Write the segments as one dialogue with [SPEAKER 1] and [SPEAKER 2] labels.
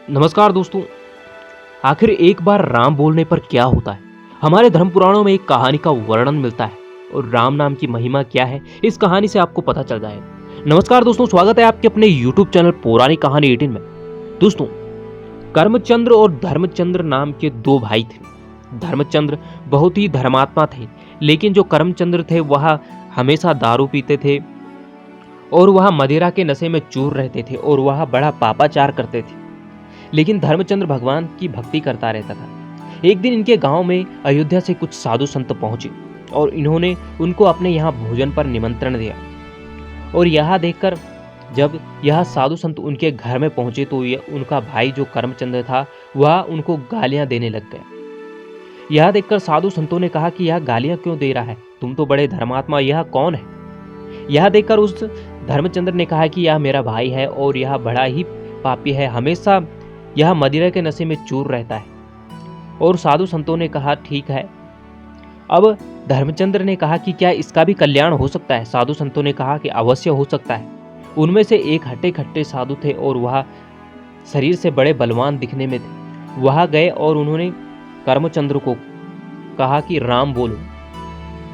[SPEAKER 1] नमस्कार दोस्तों। आखिर एक बार राम बोलने पर क्या होता है? हमारे धर्म पुराणों में एक कहानी का वर्णन मिलता है और राम नाम की महिमा क्या है इस कहानी से आपको पता चल जाएगा। नमस्कार दोस्तों, स्वागत है आपके अपने YouTube चैनल पुरानी कहानी 18 में। दोस्तों, कर्मचंद्र और धर्मचंद्र नाम के दो भाई थे। धर्मचंद्र बहुत ही धर्मात्मा थे, लेकिन जो कर्मचंद्र थे वह हमेशा दारू पीते थे और वह मदिरा के नशे में चूर रहते थे और वह बड़ा पापाचार करते थे। लेकिन धर्मचंद्र भगवान की भक्ति करता रहता था। एक दिन इनके गांव में अयोध्या से कुछ साधु संत पहुंचे और इन्होंने उनको अपने यहाँ भोजन पर निमंत्रण दिया। और यह देखकर जब यह साधु संत उनके घर में पहुंचे तो उनका भाई जो कर्मचंद्र था वह उनको गालियां देने लग गया। यह देखकर साधु संतों ने कहा कि यह गालियां क्यों दे रहा है, तुम तो बड़े धर्मात्मा, यह कौन है? यह देखकर उस धर्मचंद्र ने कहा कि यह मेरा भाई है और यह बड़ा ही पापी है, हमेशा यह मदिरा के नशे में चूर रहता है। और साधु संतों ने कहा ठीक है। अब धर्मचंद्र ने कहा कि क्या इसका भी कल्याण हो सकता है? साधु संतों ने कहा कि अवश्य हो सकता है। उनमें से एक हट्टे खट्टे साधु थे और वह शरीर से बड़े बलवान दिखने में थे। वह गए और उन्होंने कर्मचंद्र को कहा कि राम बोलो।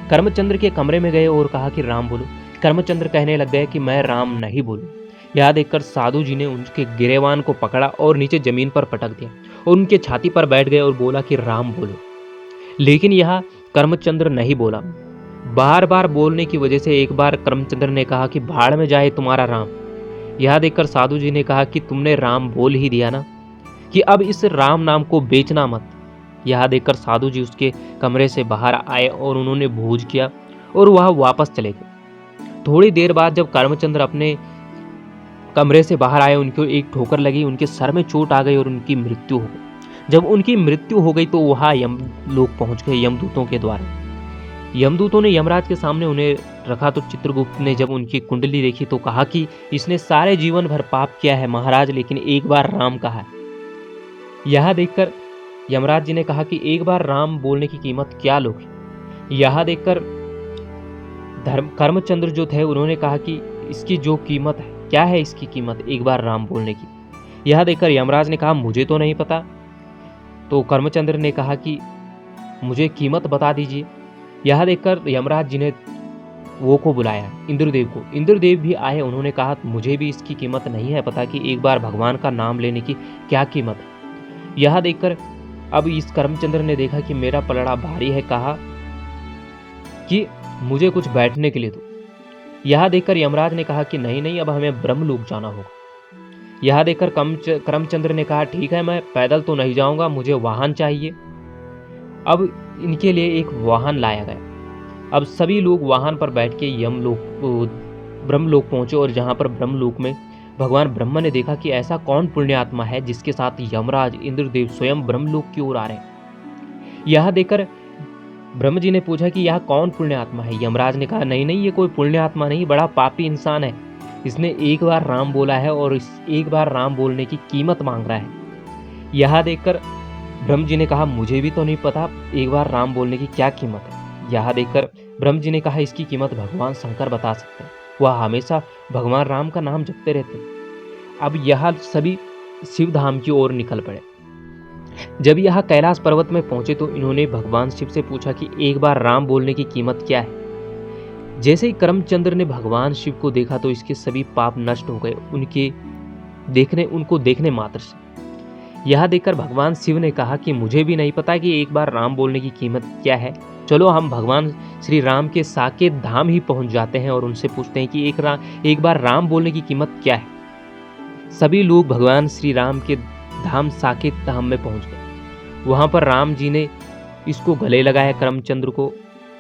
[SPEAKER 1] कर्मचंद्र के कमरे में गए और कहा कि राम बोलो। कर्मचंद्र कहने लग गए कि मैं राम नहीं बोलूं। यह देखकर साधु जी ने उनके गिरेवान को पकड़ा और नीचे जमीन पर पटक दिया और उनके छाती पर बैठ गए और बोला कि राम बोलो। लेकिन यह कर्मचंद्र नहीं बोला। बार बार बोलने की वजह से एक बार कर्मचंद्र ने कहा कि भाड़ में जाए तुम्हारा राम। यह देखकर साधु जी ने कहा कि तुमने राम बोल ही दिया ना, कि अब इस राम नाम को बेचना मत। यह देखकर साधु जी उसके कमरे से बाहर आए और उन्होंने भोज किया और वह वापस चले गए। थोड़ी देर बाद जब कर्मचंद्र अपने कमरे से बाहर आए, उनको एक ठोकर लगी, उनके सर में चोट आ गई और उनकी मृत्यु हो गई। जब उनकी मृत्यु हो गई तो वह यमलोक पहुंच गए यमदूतों के द्वारा। यमदूतों ने यमराज के सामने उन्हें रखा तो चित्रगुप्त ने जब उनकी कुंडली देखी तो कहा कि इसने सारे जीवन भर पाप किया है महाराज, लेकिन एक बार राम कहा है। यह देखकर यमराज जी ने कहा कि एक बार राम बोलने की कीमत क्या लोगे? यह देखकर कर्मचंद्र जो थे उन्होंने कहा कि इसकी जो कीमत है, क्या है इसकी कीमत एक बार राम बोलने की? यह देखकर यमराज ने कहा मुझे तो नहीं पता। तो कर्मचंद्र ने कहा कि मुझे कीमत बता दीजिए। यह देखकर यमराज जी ने वो को बुलाया, इंद्रदेव को। इंद्रदेव भी आए, उन्होंने कहा मुझे भी इसकी कीमत नहीं है पता कि एक बार भगवान का नाम लेने की क्या कीमत है। यह देखकर अब इस कर्मचंद्र ने देखा कि मेरा पलड़ा भारी है, कहा कि मुझे कुछ बैठने के लिए दो। यह देखकर यमराज ने कहा कि नहीं नहीं, अब हमें ब्रह्मलोक जाना होगा। यह देखकर कर्मचंद्र ने कहा ठीक है, मैं पैदल तो नहीं जाऊंगा, मुझे वाहन चाहिए। अब इनके लिए एक वाहन लाया गया। अब सभी लोग वाहन पर बैठ के ब्रह्मलोक पहुंचे और जहां पर ब्रह्मलोक में भगवान ब्रह्मा ने देखा कि ऐसा कौन पुण्यात्मा है जिसके साथ यमराज इंद्रदेव स्वयं ब्रह्मलोक की ओर आ रहे हैं। यह देखकर ब्रह्म जी ने पूछा कि यह कौन पुण्यात्मा है? यमराज ने कहा नहीं नहीं, ये कोई पुण्यात्मा नहीं, बड़ा पापी इंसान है। इसने एक बार राम बोला है और इस एक बार राम बोलने की कीमत मांग रहा है। यह देखकर ब्रह्म जी ने कहा मुझे भी तो नहीं पता एक बार राम बोलने की क्या कीमत है। यह देखकर ब्रह्म जी ने कहा इसकी कीमत भगवान शंकर बता सकते हैं, वह हमेशा भगवान राम का नाम जपते रहते हैं। अब यह सभी शिव धाम की ओर निकल पड़े। जब यह कैलाश पर्वत में पहुंचे तो इन्होंने भगवान शिव से पूछा कि एक बार राम बोलने की कीमत क्या है। जैसे ही कर्मचंद्र ने भगवान शिव को देखा तो इसके सभी पाप नष्ट हो गए उनको देखने मात्र से। यह देखकर भगवान शिव ने कहा कि मुझे भी नहीं पता कि एक बार राम बोलने की कीमत क्या है, चलो हम भगवान श्री राम के साकेत धाम ही पहुंच जाते हैं और उनसे पूछते हैं कि एक बार राम बोलने की कीमत क्या है। सभी लोग भगवान श्री राम के धाम साकेत धाम में पहुंच गए। वहां पर राम जी ने इसको गले लगाया कर्मचंद्र को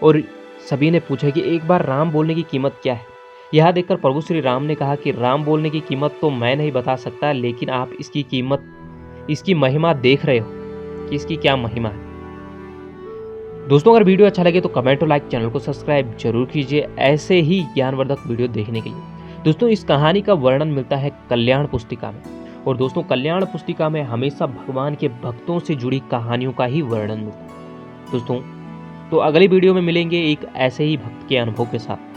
[SPEAKER 1] और सभी ने पूछा कि एक बार राम बोलने की कीमत क्या है। यह देखकर प्रभु श्री राम ने कहा कि राम बोलने की कीमत तो मैं नहीं बता सकता, लेकिन आप इसकी कीमत, इसकी महिमा देख रहे हो कि इसकी क्या महिमा है। दोस्तों, अगर वीडियो अच्छा लगे तो कमेंट और लाइक, चैनल को सब्सक्राइब जरूर कीजिए ऐसे ही ज्ञानवर्धक वीडियो देखने के लिए। दोस्तों, इस कहानी का वर्णन मिलता है कल्याण पुस्तिका में और दोस्तों कल्याण पुस्तिका में हमेशा भगवान के भक्तों से जुड़ी कहानियों का ही वर्णन मिलता है। दोस्तों, तो अगली वीडियो में मिलेंगे एक ऐसे ही भक्त के अनुभव के साथ।